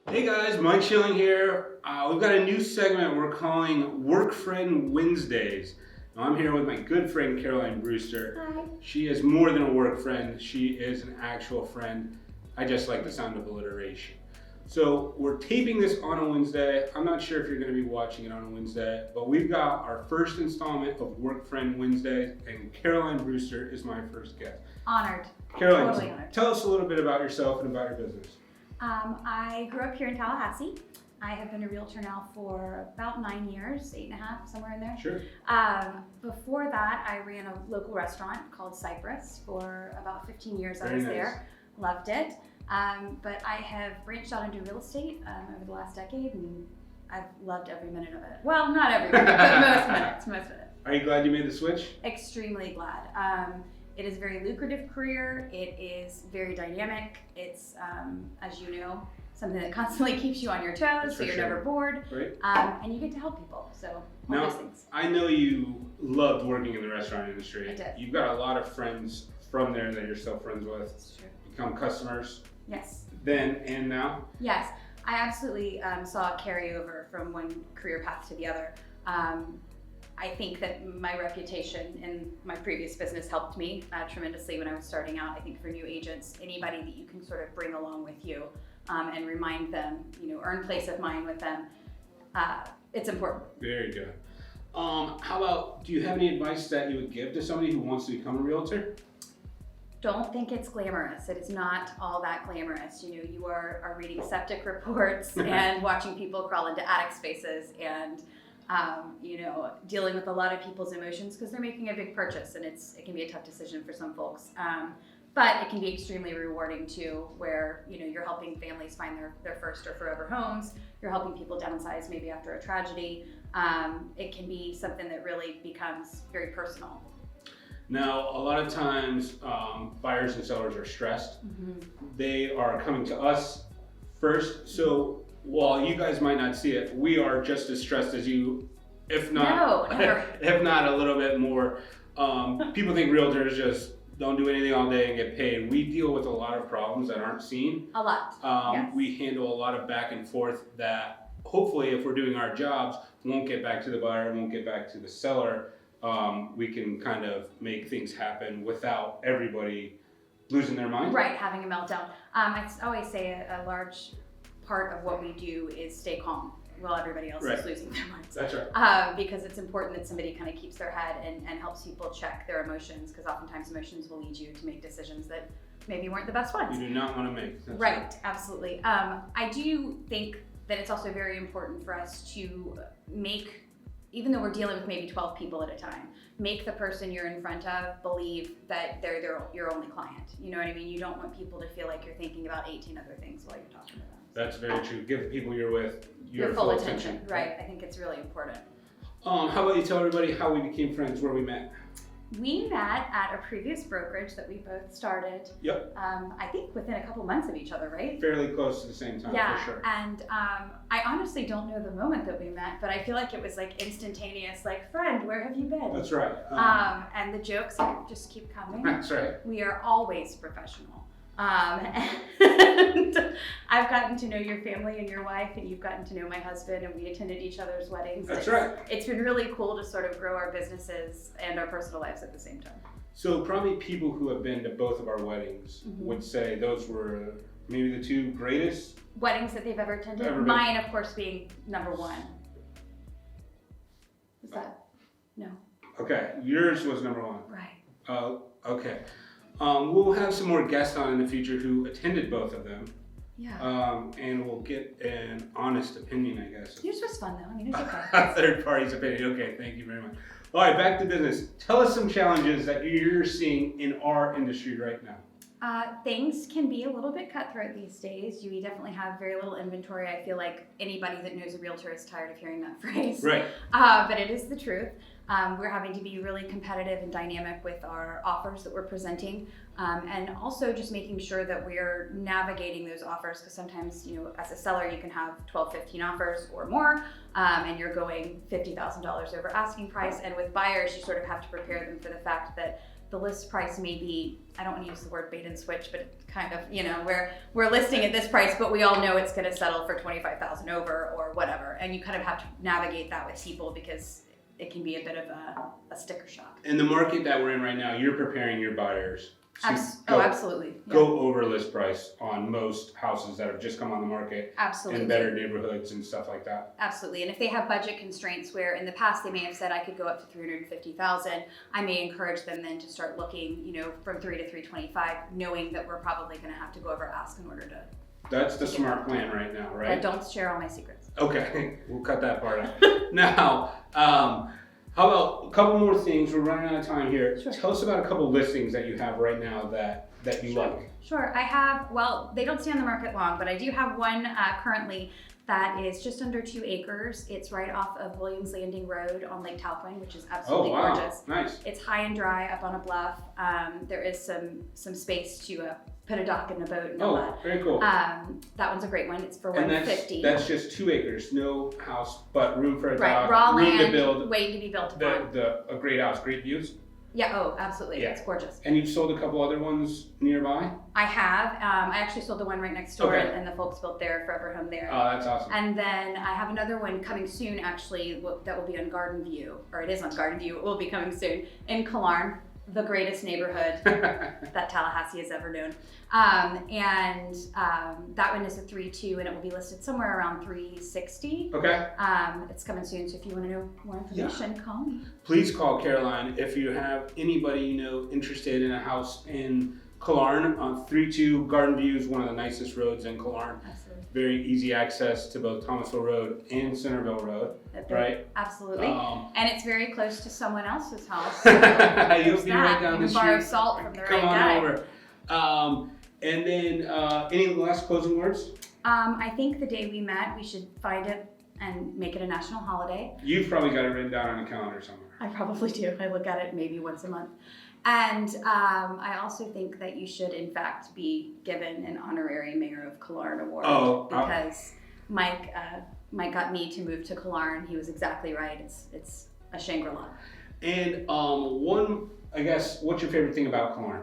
Hey guys, Mike Schilling here. We've got a new segment we're calling Work Friend Wednesdays. Now, I'm here with my good friend Caroline Brewster. Hi. She is more than a work friend, she is an actual friend. I just like the sound of alliteration. So we're taping this on a Wednesday. I'm not sure if you're going to be watching it on a Wednesday, but we've got our first installment of Work Friend Wednesdays, and Caroline Brewster is my first guest. Honored. Caroline, Totally honored. tell us a little bit about yourself and about your business. I grew up here in Tallahassee. I have been a realtor now for about 9 years, 8.5, somewhere in there. Sure. Before that, I ran a local restaurant called Cypress for about 15 years. Very I was nice. there, loved it. But I have branched out into real estate over the last decade, and I've loved every minute of it. Well, not every minute, but most minutes. Are you glad you made the switch? Extremely glad. It is a very lucrative career. It is very dynamic. It's, as you know, something that constantly keeps you on your toes, so you're never bored. Right. And you get to help people, so all Now, those things. I know you loved working in the restaurant industry. I did. You've got a lot of friends from there that you're still friends with. It's true. Become customers Yes. then and now. Yes. I absolutely saw a carryover from one career path to the other. I think that my reputation in my previous business helped me tremendously when I was starting out. I think for new agents, anybody that you can sort of bring along with you and remind them, earn place of mind with them, it's important. Very good. How about, do you have any advice that you would give to somebody who wants to become a realtor? Don't think it's glamorous. It is not all that glamorous. You are reading septic reports and watching people crawl into attic spaces and dealing with a lot of people's emotions because they're making a big purchase, and it can be a tough decision for some folks. But it can be extremely rewarding too, where you're helping families find their first or forever homes. You're helping people downsize maybe after a tragedy. It can be something that really becomes very personal. Now, a lot of times buyers and sellers are stressed. Mm-hmm. They are coming to us first. So while you guys might not see it, we are just as stressed as you, if not, if not a little bit more. People think realtors just don't do anything all day and get paid. We deal with a lot of problems that aren't seen. A lot. Yes. We handle a lot of back and forth that hopefully, if we're doing our jobs, won't get back to the buyer, won't get back to the seller. We can kind of make things happen without everybody losing their mind. Right, having a meltdown. I always say a large part of what we do is stay calm while everybody else is losing their minds. That's right. Because it's important that somebody kind of keeps their head and helps people check their emotions, because oftentimes emotions will lead you to make decisions that maybe weren't the best ones. You do not want to make. That's right, absolutely. I do think that it's also very important for us to make, even though we're dealing with maybe 12 people at a time, make the person you're in front of believe that they're your only client. You know what I mean? You don't want people to feel like you're thinking about 18 other things while you're talking to them. That's very true. Give the people you're with your full attention. Right, I think it's really important. How about you tell everybody how we became friends, where we met? We met at a previous brokerage that we both started. Yep. I think within a couple months of each other, right? Fairly close to the same time, yeah, for sure. And I honestly don't know the moment that we met, but I feel like it was like instantaneous, like, friend, where have you been? That's right. And the jokes just keep coming. That's right. We are always professional. And I've gotten to know your family and your wife, and you've gotten to know my husband, and we attended each other's weddings. That's right. It's been really cool to sort of grow our businesses and our personal lives at the same time. So probably people who have been to both of our weddings would say those were maybe the two greatest weddings that they've ever attended. Mine, of course, being number one. Was that? No. Okay, yours was number one. Right. Okay. We'll have some more guests on in the future who attended both of them. Yeah. And we'll get an honest opinion, I guess. Yours was fun though. I mean, it's okay. A third party's opinion. Okay, thank you very much. All right, back to business. Tell us some challenges that you're seeing in our industry right now. Things can be a little bit cutthroat these days. We definitely have very little inventory. I feel like anybody that knows a realtor is tired of hearing that phrase. Right. But it is the truth. We're having to be really competitive and dynamic with our offers that we're presenting, and also just making sure that we're navigating those offers, because sometimes, as a seller, you can have 12, 15 offers or more, and you're going $50,000 over asking price. And with buyers, you sort of have to prepare them for the fact that the list price may be, I don't want to use the word bait and switch, but kind of, we're listing at this price, but we all know it's going to settle for $25,000 over or whatever. And you kind of have to navigate that with people because it can be a bit of a sticker shock. In the market that we're in right now, you're preparing your buyers. Absolutely. Go over list price on most houses that have just come on the market. Absolutely. In better neighborhoods and stuff like that. Absolutely. And if they have budget constraints where in the past they may have said I could go up to $350,000, I may encourage them then to start looking, from $3 to $325, knowing that we're probably going to have to go over ask in order to. That's the smart plan right now, right? But don't share all my secrets. Okay, we'll cut that part out. Now, how about a couple more things? We're running out of time here. Sure. Tell us about a couple listings that you have right now that you like. Sure. I have, they don't stay on the market long, but I do have one currently that is just under 2 acres. It's right off of Williams Landing Road on Lake Talquin, which is absolutely gorgeous. Nice. It's high and dry up on a bluff. There is some space to put a dock and a boat and all that. Very cool. That one's a great one. It's for $150,000. That's just 2 acres, no house, but room for a dock, raw room land, to build. waiting to be built upon. A great house, great views. Yeah. Absolutely. Yeah. It's gorgeous. And you've sold a couple other ones nearby? I have. I actually sold the one right next door, Okay. and the folks built their forever home there. Oh, that's awesome. And then I have another one coming soon, actually, that will be on Garden View, or it is on Garden View. It will be coming soon in Killarn, the greatest neighborhood that Tallahassee has ever known. That one is a 3.2, and it will be listed somewhere around $360,000. Okay. It's coming soon, so if you want to know more information, call me. Please call Caroline if you have anybody interested in a house in Killarn on 3.2. Garden View is one of the nicest roads in Killarn. Absolutely. Very easy access to both Thomasville Road and Centerville Road, right? Absolutely. And it's very close to someone else's house. You'll be right down the street. Borrow salt from the right guy. Come on over. And then, any last closing words? I think the day we met, we should find it and make it a national holiday. You've probably got it written down on a calendar somewhere. I probably do. I look at it maybe once a month. And I also think that you should, in fact, be given an honorary Mayor of Killarn award because Mike got me to move to Killarn. He was exactly right. It's a Shangri-La. And what's your favorite thing about Killarn?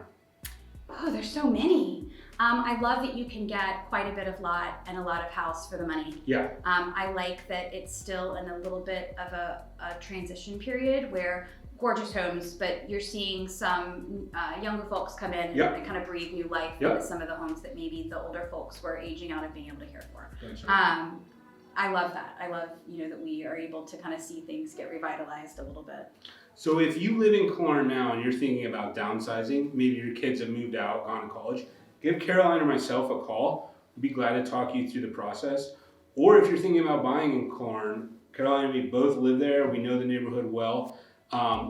Oh, there's so many. I love that you can get quite a bit of lot and a lot of house for the money. Yeah. I like that it's still in a little bit of a transition period where gorgeous homes, but you're seeing some younger folks come in and kind of breathe new life into some of the homes that maybe the older folks were aging out of being able to care for. I love that. I love, that we are able to kind of see things get revitalized a little bit. So if you live in Killarn now and you're thinking about downsizing, maybe your kids have moved out, gone to college, give Caroline or myself a call. We'd be glad to talk you through the process. Or if you're thinking about buying in Killarn, Caroline and we both live there. We know the neighborhood well.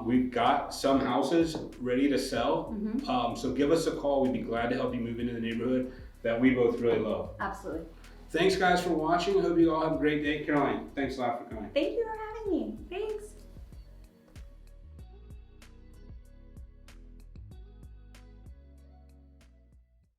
We've got some houses ready to sell. Mm-hmm. So give us a call. We'd be glad to help you move into the neighborhood that we both really love. Absolutely. Thanks guys for watching. I hope you all have a great day. Caroline, thanks a lot for coming. Thank you for having me.